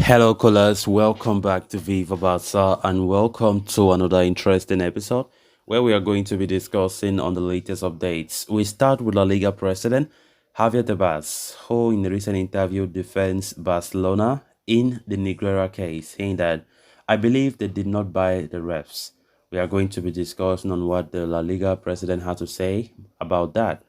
Hello, callers. Welcome back to Viva Barca and welcome to another interesting episode where we are going to be discussing on the latest updates. We start with La Liga president Javier Tebas, who in a recent interview defends Barcelona in the Negreira case, saying that I believe they did not buy the refs. We are going to be discussing on what the La Liga president had to say about that.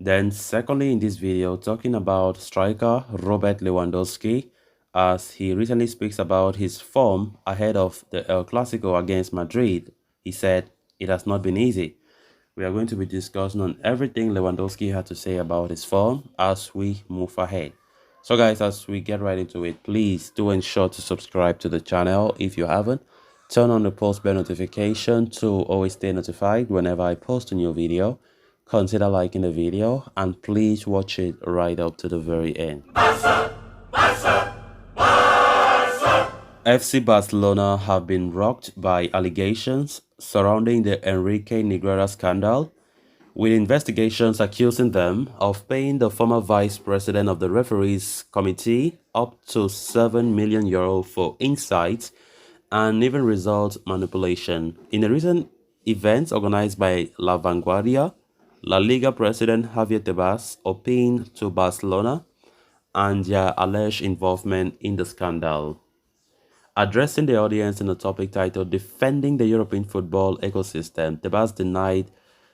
Then, secondly, in this video, talking about striker Robert Lewandowski, as he recently speaks about his form ahead of the El Clasico against Madrid. He said, "It has not been easy." We are going to be discussing on everything Lewandowski had to say about his form as we move ahead. So guys, as we get right into it, please do ensure to subscribe to the channel if you haven't. Turn on the post bell notification to always stay notified whenever I post a new video. Consider liking the video and please watch it right up to the very end. FC Barcelona have been rocked by allegations surrounding the Enrique Negreira scandal, with investigations accusing them of paying the former vice president of the referees committee up to €7 million for insights and even result manipulation. In a recent event organized by La Vanguardia, La Liga president Javier Tebas opined to Barcelona and their alleged involvement in the scandal. Addressing the audience in a topic titled Defending the European Football Ecosystem, Tebas denied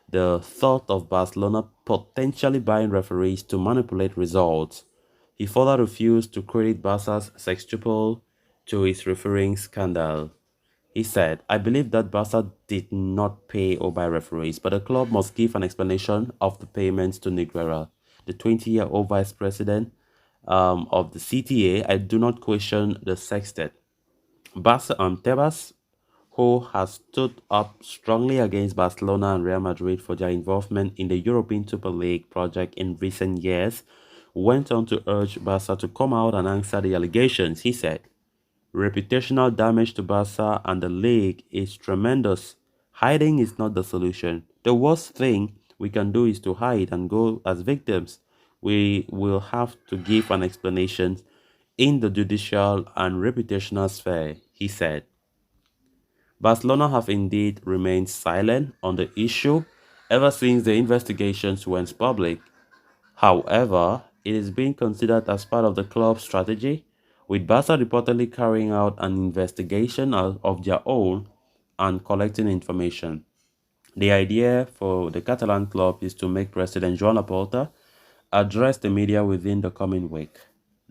the thought of Barcelona potentially buying referees to manipulate results. He further refused to credit Barca's sextuple to his refereeing scandal. He said, "I believe that Barca did not pay or buy referees, but the club must give an explanation of the payments to Negreira, the 20-year-old vice president of the CTA. I do not question the sextet." Tebas, who has stood up strongly against Barcelona and Real Madrid for their involvement in the European Super League project in recent years, went on to urge Barca to come out and answer the allegations. He said, "Reputational damage to Barca and the league is tremendous. Hiding is not the solution. The worst thing we can do is to hide and go as victims. We will have to give an explanation in the judicial and reputational sphere," he said. Barcelona have indeed remained silent on the issue ever since the investigations went public. However, it is being considered as part of the club's strategy, with Barca reportedly carrying out an investigation of their own and collecting information. The idea for the Catalan club is to make President Joan Laporta address the media within the coming week.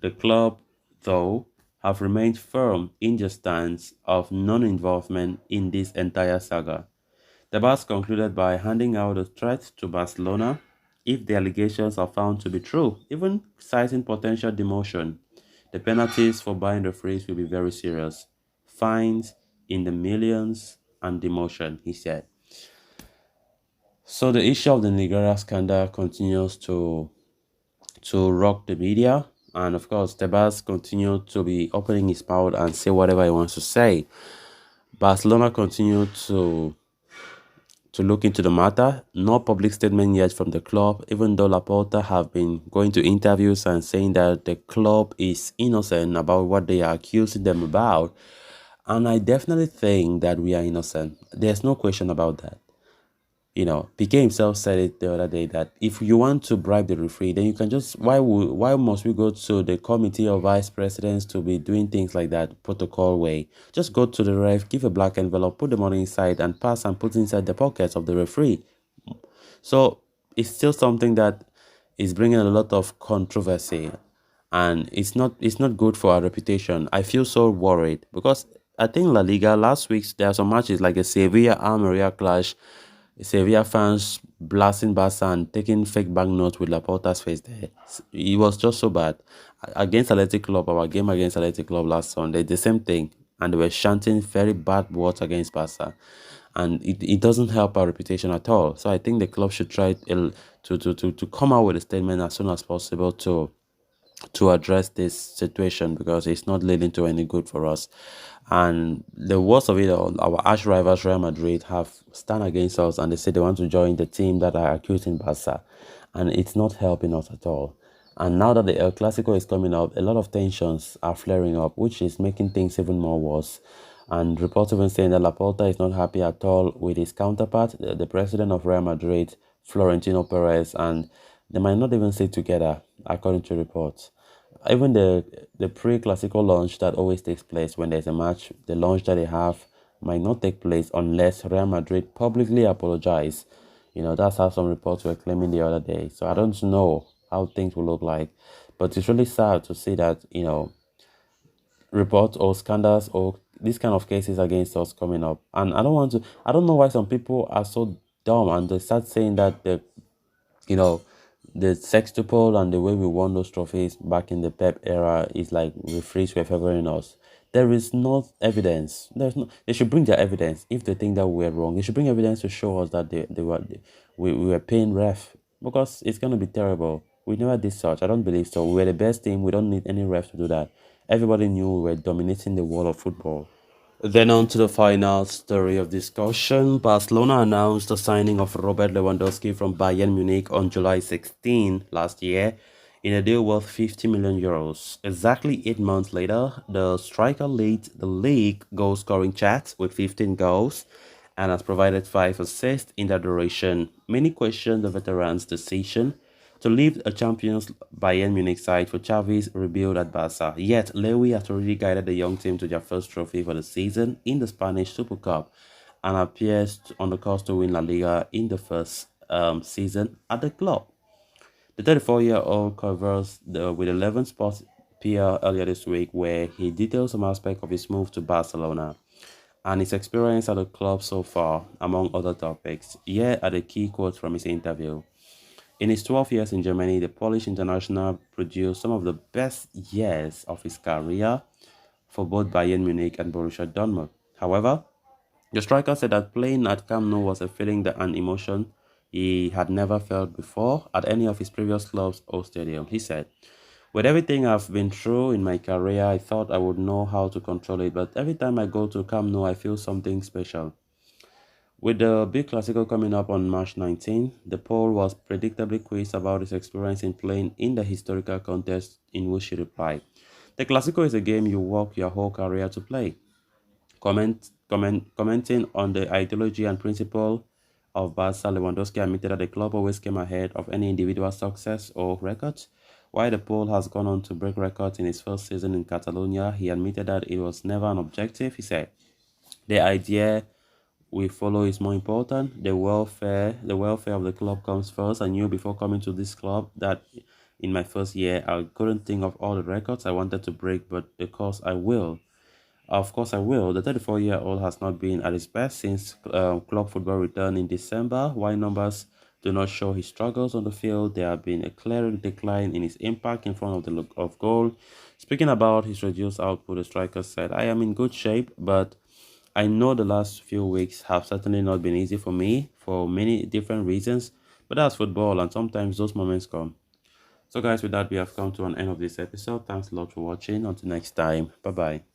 The club, though, have remained firm in their stance of non-involvement in this entire saga. Tebas concluded by handing out a threat to Barcelona if the allegations are found to be true, even citing potential demotion. The penalties for buying referees will be very serious. Fines in the millions and demotion, he said. So the issue of the Negreira scandal continues to rock the media, and of course Tebas continued to be opening his mouth and say whatever he wants to say. Barcelona continued to look into the matter. No public statement yet from the club, even though Laporta have been going to interviews and saying that the club is innocent about what they are accusing them about. And I definitely think that we are innocent. There's no question about that. You know, Piqué himself said it the other day that if you want to bribe the referee, then you can just, why must we go to the committee of vice presidents to be doing things like that protocol way? Just go to the ref, give a black envelope, put the money inside and pass and put inside the pockets of the referee. So it's still something that is bringing a lot of controversy, and it's not good for our reputation. I feel so worried because I think La Liga last week there are some matches like the Sevilla Almeria clash. Sevilla fans blasting Barca and taking fake banknotes with Laporta's face there. It was just so bad. Against Athletic Club, our game against Athletic Club last Sunday, the same thing. And they were chanting very bad words against Barca. And it doesn't help our reputation at all. So I think the club should try to come out with a statement as soon as possible to address this situation, because it's not leading to any good for us. And the worst of it all, our arch rivals Real Madrid have stand against us, and they say they want to join the team that are accusing Barca, and it's not helping us at all. And now that the El Clasico is coming up, a lot of tensions are flaring up, which is making things even more worse. And reports even saying that Laporta is not happy at all with his counterpart, the president of Real Madrid, Florentino Perez, and they might not even sit together, according to reports. Even the pre-classical launch that always takes place when there's a match, the launch that they have might not take place unless Real Madrid publicly apologize. That's how some reports were claiming the other day. So I don't know how things will look like, but it's really sad to see that reports or scandals or these kind of cases against us coming up. And I don't know why some people are so dumb and they start saying that you know, the sextuple and the way we won those trophies back in the Pep era is like referees were favoring us. There is no evidence. There's no. They should bring their evidence if they think that we're wrong. They should bring evidence to show us that we were paying ref because it's gonna be terrible. We never did such. I don't believe so. We were the best team. We don't need any ref to do that. Everybody knew we were dominating the world of football. Then on to the final story of discussion. Barcelona announced the signing of Robert Lewandowski from Bayern Munich on July 16 last year in a deal worth 50 million euros. Exactly 8 months later, the striker led the league goal scoring chart with 15 goals and has provided 5 assists in that duration. Many question the veteran's decision to leave a champions Bayern Munich side for Xavi's rebuild at Barca. Yet, Lewy has already guided the young team to their first trophy for the season in the Spanish Super Cup and appears on the course to win La Liga in the first season at the club. The 34-year-old covers with 11 Sports PR earlier this week, where he details some aspect of his move to Barcelona and his experience at the club so far, among other topics. Here are the key quotes from his interview. In his 12 years in Germany, the Polish international produced some of the best years of his career for both Bayern Munich and Borussia Dortmund. However, the striker said that playing at Camp Nou was a feeling that an emotion he had never felt before at any of his previous clubs or stadium. He said, with everything I've been through in my career, I thought I would know how to control it, but every time I go to Camp Nou, I feel something special. With the big Clasico coming up on March 19, the poll was predictably quizzed about his experience in playing in the historical contest, in which he replied, "The Clasico is a game you work your whole career to play." Commenting on the ideology and principle of Barca, Lewandowski admitted that the club always came ahead of any individual success or records. While the poll has gone on to break records in his first season in Catalonia, he admitted that it was never an objective. He said, "The idea we follow is more important. The welfare of the club comes first. I knew before coming to this club that in my first year I couldn't think of all the records I wanted to break, but of course I will. The 34-year-old has not been at his best since club football returned in December. While numbers do not show his struggles on the field, there have been a clear decline in his impact in front of the look of goal." Speaking about his reduced output, the striker said, "I am in good shape, but I know the last few weeks have certainly not been easy for me for many different reasons, but that's football and sometimes those moments come." So guys, with that, we have come to an end of this episode. Thanks a lot for watching. Until next time, bye bye.